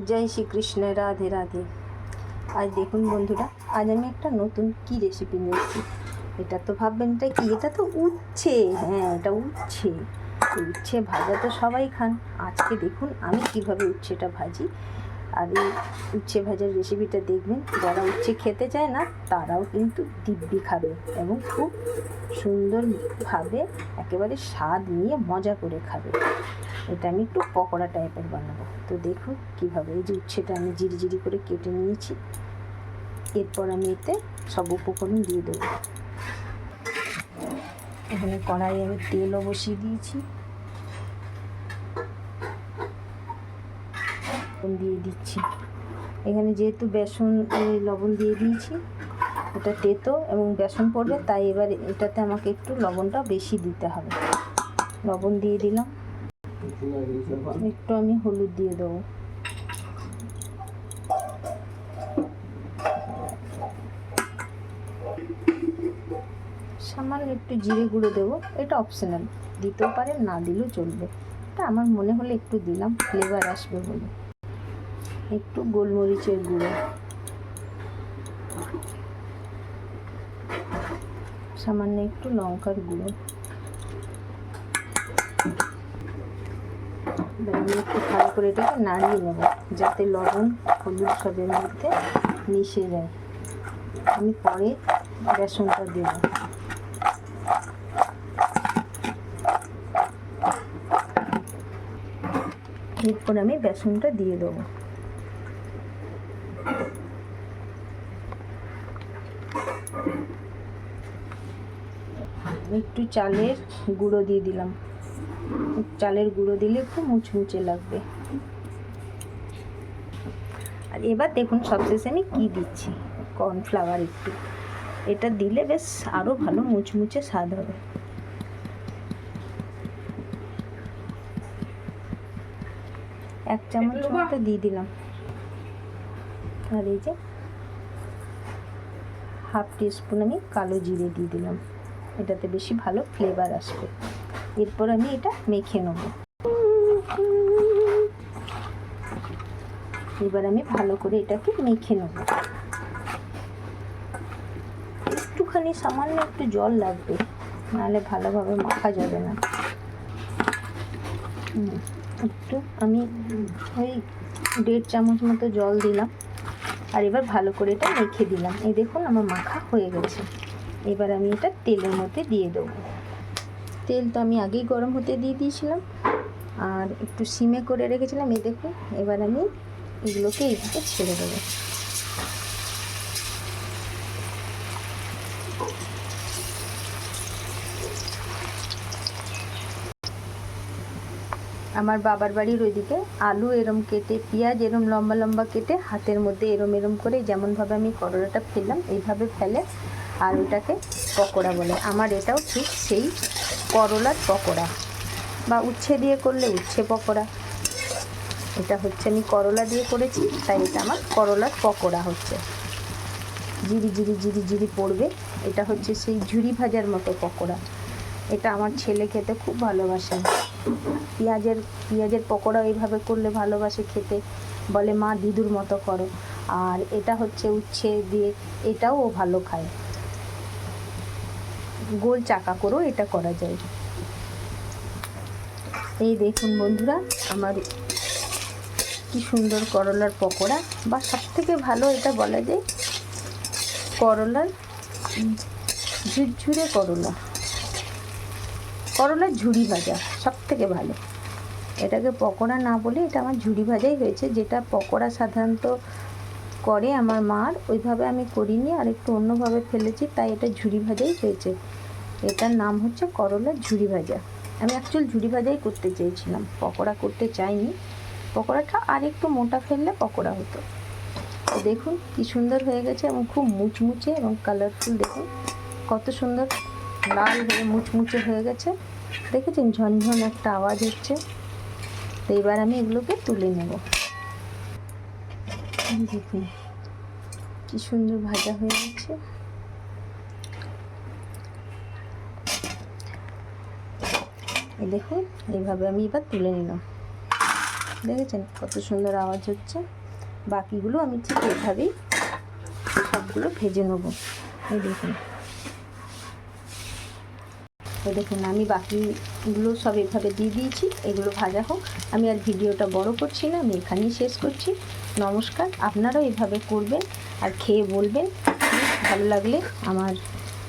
জয় শ্রীকৃষ্ণ, রাধে রাধে। আজ দেখুন বন্ধুরা, আজ আমি একটা নতুন কি রেসিপি নিয়ে এসেছি। এটা তো ভাববেন এটা কি, এটা তো উচ্ছে। হ্যাঁ, এটা উচ্ছে। উচ্ছে ভাজা তো সবাই খান। আজকে দেখুন আমি কিভাবে উচ্ছেটা ভাজি। আর এই উচ্ছে ভাজার রেসিপিটা দেখবেন, যারা উচ্ছে খেতে চায় না তারাও কিন্তু দিব্যি খাবে এবং খুব সুন্দরভাবে একেবারে স্বাদ নিয়ে মজা করে খাবে। এটা আমি একটু পকোড়া টাইপের বানাবো। তো দেখুন কীভাবে। এই যে উচ্ছেটা আমি জিরি জিরি করে কেটে নিয়েছি। এরপর আমি এতে সব উপকরণ দিয়ে দেবো। এখানে কড়াইয়ে আমি তেলও বসিয়ে দিয়েছি, দিয়ে দিচ্ছি। এখানে যেহেতু বেসন লবণ দিয়ে দিয়েছি, এটা তেতো এবং বেসন পড়বে, তাই এবার এটাতে আমাকে একটু লবণটা বেশি দিতে হবে। লবণ দিয়ে দিলাম, একটু আমি হলুদ দিয়ে দেবো। সামান্য একটু জিরে গুঁড়ো দেবো, এটা অপশনাল, দিতেও পারেন না দিলেও চলবে। এটা আমার মনে হলে একটু দিলাম, ফ্লেভার আসবে বলে। একটু গোলমরিচের গুঁড়ো, সামান্য একটু লঙ্কার গুঁড়ো। আমি একটু ভালো করে এটাকে নাড়িয়ে নেব, যাতে লবণ হলুদ সবের মধ্যে মিশে যায়। আমি পরে বেসনটা দেব। এরপর আমি বেসনটা দিয়ে দেবো। একটু চালের গুঁড়ো দিয়ে দিলাম। চালের গুঁড়ো দিলে একটু মুচমুচে লাগবে। আর এবার দেখুন সবশেষে আমি কি দিচ্ছি, কর্নফ্লাওয়ার একটু। এটা দিলে বেশ আরও ভালো মুচমুচে স্বাদ হবে। এক চামচ মতো দিয়ে দিলাম। আর এই যে হাফ টিস্পুন আমি কালো জিরে দিয়ে দিলাম, এটাতে বেশি ভালো ফ্লেভার আসবে। এরপর আমি এটা মেখে নেব। এবার আমি ভালো করে এটাকে মেখে নেব। একটুখানি সামান্য একটু জল লাগবে, নাহলে ভালোভাবে মাখা যাবে না। একটু আমি ওই 1.5 চামচ মতো জল দিলাম। আর এবার ভালো করে এটা মেখে দিলাম। এই দেখুন আমার মাখা হয়ে গেছে। এবার আমি এটা তেলের মধ্যে দিয়ে দেবো। তেল তো আমি আগেই গরম হতে দিয়ে দিয়েছিলাম আর একটু সিমে করে রেখেছিলাম। এই দেখুন, এবার আমি এগুলোকে এইভাবে ছেড়ে দেবো। আমার বাবার বাড়ির ওইদিকে আলু এরম কেটে, পেঁয়াজ এরম লম্বা লম্বা কেটে হাতের মধ্যে এরম এরম করে যেমনভাবে আমি করলাটা ফেললাম এইভাবে ফেলে, আর ওইটাকে পকোড়া বলে। আমার এটাও ঠিক সেই করলার পকোড়া, বা উচ্ছে দিয়ে করলে উচ্ছে পকোড়া। এটা হচ্ছে আমি করলা দিয়ে করেছি, তাই এটা আমার করলার পকোড়া হচ্ছে। জিরি জিরি জিরি জিরি পড়বে। এটা হচ্ছে সেই ঝুরি ভাজার মতো পকোড়া। এটা আমার ছেলে খেতে খুব ভালোবাসে। পেঁয়াজের পকোড়া এইভাবে করলে ভালোবাসে খেতে, বলে মা দিদুর মতো করো। আর এটা হচ্ছে উচ্ছে দিয়ে, এটাও ও ভালো খায়। গোল চাকা করেও এটা করা যায়। এই দেখুন বন্ধুরা, আমার কি সুন্দর করলার পকোড়া, বা সবথেকে ভালো এটা বলা যায় করলার ঝুরঝুরে করলার ঝুরি ভাজা সবথেকে ভালো। এটাকে পকোড়া না বলে এটা আমার ঝুরি ভাজাই হয়েছে। যেটা পকোড়া সাধারণত করে আমার মার, ওইভাবে আমি করিনি, আর একটু অন্যভাবে ফেলেছি, তাই এটা ঝুরি ভাজাই হয়েছে। এটার নাম হচ্ছে করলার ঝুরি ভাজা। আমি অ্যাকচুয়ালি ঝুরি ভাজাই করতে চেয়েছিলাম, পকোড়া করতে চাইনি। পকোড়াটা আর একটু মোটা ফেললে পকোড়া হতো। তো দেখুন কি সুন্দর হয়ে গেছে এবং খুব মুচমুচে এবং কালারফুল। দেখুন কত সুন্দর লাল হয়ে মুচমুচে হয়ে গেছে। দেখেছেন ঝনঝন একটা আওয়াজ হচ্ছে। তো এবার আমি এগুলোকে তুলে নেব। দেখুন কি সুন্দর ভাজা হয়ে গেছে। এই দেখুন এইভাবে আমি এবার তুলে নিলাম। দেখেছেন কত সুন্দর আওয়াজ হচ্ছে। বাকিগুলো আমি ঠিক এভাবেই সবগুলো ভেজে নেবো। এই দেখুন, আমি বাকিগুলো সব এভাবে দিয়ে দিয়েছি। এগুলো ভাজা হোক, আমি আর ভিডিওটা বড় করছি না, আমি এখানেই শেষ করছি। নমস্কার, আপনারাও এভাবে করবেন আর খেয়ে বলবেন। ভালো লাগলে আমার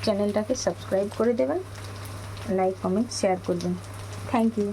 চ্যানেলটাকে সাবস্ক্রাইব করে দেবেন, লাইক কমেন্ট শেয়ার করবেন। Thank you.